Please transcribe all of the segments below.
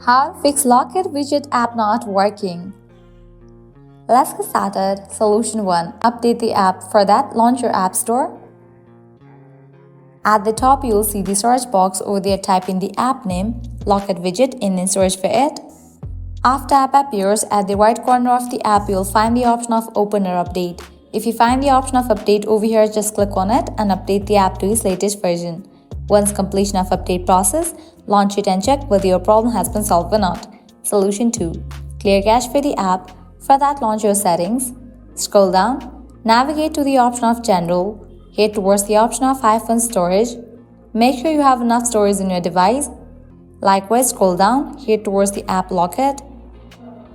How to fix Locket Widget app not working. Let's get started. Solution 1. Update the app. For that, launch your App Store. At the top, you will see the search box. Over there, type in the app name, Locket Widget, and then search for it. After app appears, at the right corner of the app, you will find the option of Open or Update. If you find the option of Update over here, just click on it and update the app to its latest version. Once completion of update process, launch it and check whether your problem has been solved or not. Solution 2. Clear cache for the app. For that, launch your settings. Scroll down. Navigate to the option of General. Head towards the option of iPhone storage. Make sure you have enough storage in your device. Likewise, scroll down. Head towards the app Locket.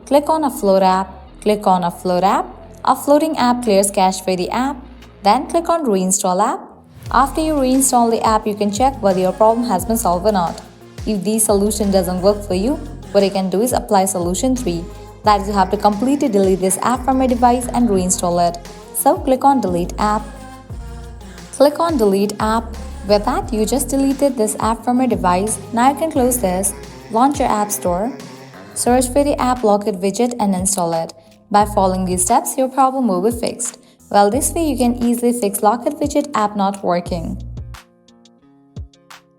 Click on Offload app. Click on Offload app. Offloading app clears cache for the app. Then click on Reinstall app. After you reinstall the app, you can check whether your problem has been solved or not. If this solution doesn't work for you, what you can do is apply solution 3. That is, you have to completely delete this app from your device and reinstall it. So click on Delete app. Click on Delete app. With that, you just deleted this app from your device. Now you can close this, launch your App Store, search for the app Locket Widget and install it. By following these steps, your problem will be fixed. Well, this way you can easily fix Locket Widget app not working.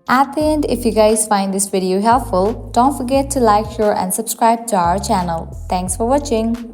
At the end, if you guys find this video helpful, don't forget to like, share and subscribe to our channel. Thanks for watching.